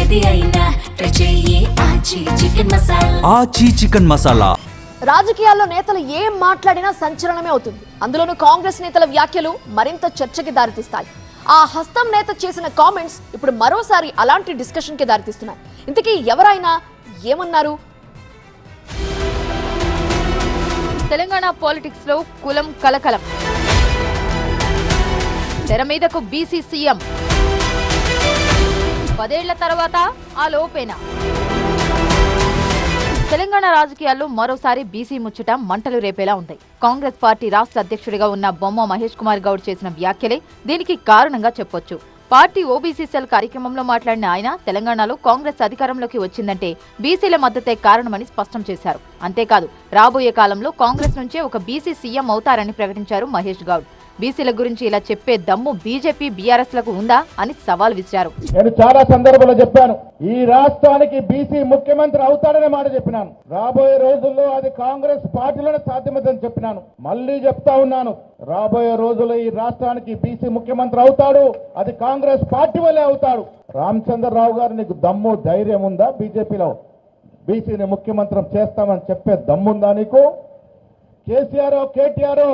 ఏది అయినా చెయ్యి ఆచి చికెన్ మసాలా. రాజకీయాల్లో నేతలు ఏం మాట్లాడినా సంచలనమే అవుతుంది. అందులోనూ కాంగ్రెస్ నేతల వ్యాఖ్యలు మరింత చర్చకి దారితీస్తాయి. ఆ హస్తం నేత చేసిన కామెంట్స్ ఇప్పుడు మరోసారి అలాంటి డిస్కషన్ కి దారితీస్తున్నాయి. ఇంతకీ ఎవరైనా ఏమన్నారు? తెలంగాణ పాలిటిక్స్ లో కులం కలకలం. తెర మీదకు బీసీ సీఎం 10 ఏళ్ల తర్వాత ఆ లోపేనా? తెలంగాణ రాజకీయాల్లో మరోసారి బీసీ ముచ్చట మంటలు రేపేలా ఉంది. కాంగ్రెస్ పార్టీ రాష్ట్ర అధ్యక్షుడిగా ఉన్న బొమ్మ మహేష్ కుమార్ గౌడ్ చేసిన వ్యాఖ్యలే దీనికి కారణంగా చెప్పొచ్చు. పార్టీ ఓబీసీ సెల్ కార్యక్రమంలో మాట్లాడిన ఆయన తెలంగాణలో కాంగ్రెస్ అధికారంలోకి వచ్చిందంటే బీసీల మద్దతే కారణమని స్పష్టం చేశారు. అంతేకాదు రాబోయే కాలంలో కాంగ్రెస్ నుంచే ఒక బీసీ సీఎం అవుతారని ప్రకటించారు మహేష్ గౌడ్. బీసీల గురించి ఇలా చెప్పే దమ్ము బీజేపీ బీఆర్ఎస్ లకు ఉందా అని సవాల్ విసిరారు. నేను చాలా సందర్భాల్లో చెప్పాను, ఈ రాష్ట్రానికి బీసీ ముఖ్యమంత్రి అవుతాడనే మాట చెప్పినాను. రాబోయే రోజుల్లో అది కాంగ్రెస్ పార్టీలోనే సాధ్యమవుతుందని చెప్పినాను. మళ్ళీ చెప్తా ఉన్నాను, రాబోయే రోజుల్లో ఈ రాష్ట్రానికి బీసీ ముఖ్యమంత్రి అవుతాడు, అది కాంగ్రెస్ పార్టీ వల్లే అవుతాడు. రామచంద్రరావు గారు నీకు దమ్ము ధైర్యం ఉందా? బీజేపీలో బీసీని ముఖ్యమంత్రి చేస్తామని చెప్పే దమ్ముందా నీకు? కేసీఆర్ కేటీఆర్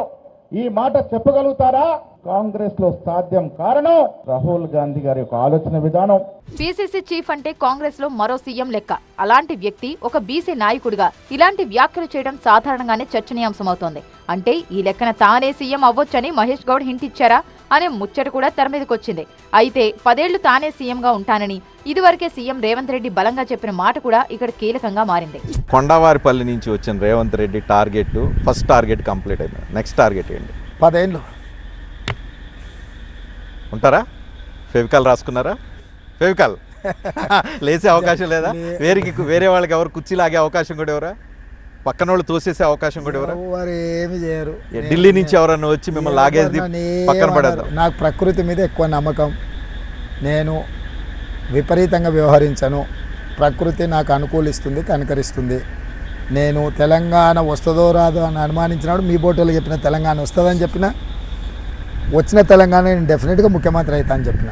ఈ మాట చెప్పగలుగుతారా? కాంగ్రెస్ లో సాధ్యం కారణం రాహుల్ గాంధీ గారి యొక్క ఆలోచన విధానం. పీసీసీ చీఫ్ అంటే కాంగ్రెస్ లో మరో సీఎం లెక్క. అలాంటి వ్యక్తి ఒక బీసీ నాయకుడిగా ఇలాంటి వ్యాఖ్యలు చేయడం సాధారణంగానే చర్చనీయాంశమవుతోంది. అంటే ఈ లెక్కన తానే సీఎం అవ్వొచ్చని మహేష్ గౌడ్ హింట్ ఇచ్చారా అనే ముచ్చట కూడా తెర మీదకొచ్చింది. అయితే 10 ఏళ్లు తానే సీఎంగా ఉంటానని ఇదివరకే సీఎం రేవంత్ రెడ్డి బలంగా చెప్పిన మాట కూడా ఇక్కడ కీలకంగా మారింది. కొండవారిపల్లి నుంచి వచ్చిన Revanth Reddy target first target complete అయింది. నెక్స్ట్ టార్గెట్ ఏంటి? 10 ఏళ్ళు ఉంటారా? ఫెవికాల్ రాసుకున్నారా? ఫెవికాల్ లేసే అవకాశం లేదా? వేరే వాళ్ళకి ఎవరు కుర్చీ లాగే అవకాశం కూడా ఎవరా? పక్కన వాళ్ళు తోసేసే అవకాశం కూడా ఎవరా? ఏమి చేయరు. ఢిల్లీ నుంచి ఎవరన్నా వచ్చి మిమ్మల్ని లాగేది పక్కన పడేద్దాం. నాకు ప్రకృతి మీద ఎక్కువ నమ్మకం. నేను విపరీతంగా వ్యవహరించను. ప్రకృతి నాకు అనుకూలిస్తుంది, కనుకరిస్తుంది. నేను తెలంగాణ వస్తుందో రాదో అని అనుమానించినాడు. మీ బోటోలు చెప్పిన తెలంగాణ వస్తుందని చెప్పిన, వచ్చిన తెలంగాణ నేను డెఫినెట్గా ముఖ్యమంత్రి అవుతా అని చెప్పిన.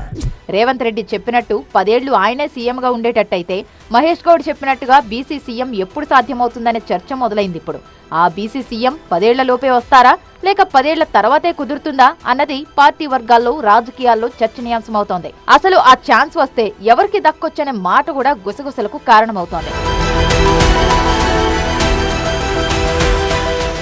రేవంత్ రెడ్డి చెప్పినట్టు 10 ఏళ్లు ఆయనే సీఎంగా ఉండేటట్టయితే మహేష్ గౌడ్ చెప్పినట్టుగా బీసీ సీఎం ఎప్పుడు సాధ్యమవుతుందనే చర్చ మొదలైంది. ఇప్పుడు ఆ బీసీ సీఎం 10 ఏళ్ల లోపే వస్తారా లేక 10 ఏళ్ల తర్వాతే కుదురుతుందా అన్నది పార్టీ వర్గాల్లో రాజకీయాల్లో చర్చనీయాంశమవుతోంది. అసలు ఆ ఛాన్స్ వస్తే ఎవరికి దక్కొచ్చనే మాట కూడా గుసగుసలకు కారణమవుతోంది.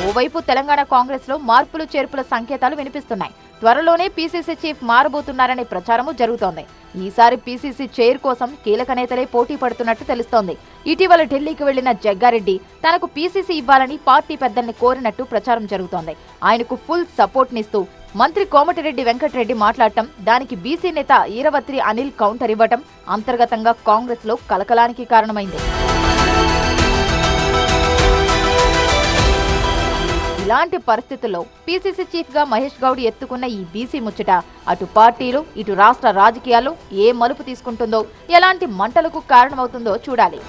ఓవైపు తెలంగాణ కాంగ్రెస్ లో మార్పులు చేర్పుల సంకేతాలు వినిపిస్తున్నాయి. త్వరలోనే పీసీసీ చీఫ్ మారబోతున్నారనే ప్రచారము జరుగుతోంది. ఈసారి పీసీసీ చైర్ కోసం కీలక నేతలే పోటీ పడుతున్నట్టు తెలుస్తోంది. ఇటీవల ఢిల్లీకి వెళ్లిన జగ్గారెడ్డి తనకు పీసీసీ ఇవ్వాలని పార్టీ పెద్దల్ని కోరినట్టు ప్రచారం జరుగుతోంది. ఆయనకు ఫుల్ సపోర్ట్ నిస్తూ మంత్రి కోమటిరెడ్డి వెంకటరెడ్డి మాట్లాడటం, దానికి బీసీ నేత ఈరవత్రి అనిల్ కౌంటర్ ఇవ్వటం అంతర్గతంగా కాంగ్రెస్ లో కలకలానికి కారణమైంది. ఇలాంటి పరిస్థితుల్లో పీసీసీ చీఫ్ గా మహేష్ గౌడ్ ఎత్తుకున్న ఈ బీసీ ముచ్చట అటు పార్టీలు ఇటు రాష్ట్ర రాజకీయాల్లో ఏ మలుపు తీసుకుంటుందో, ఎలాంటి మంటలకు కారణమవుతుందో చూడాలి.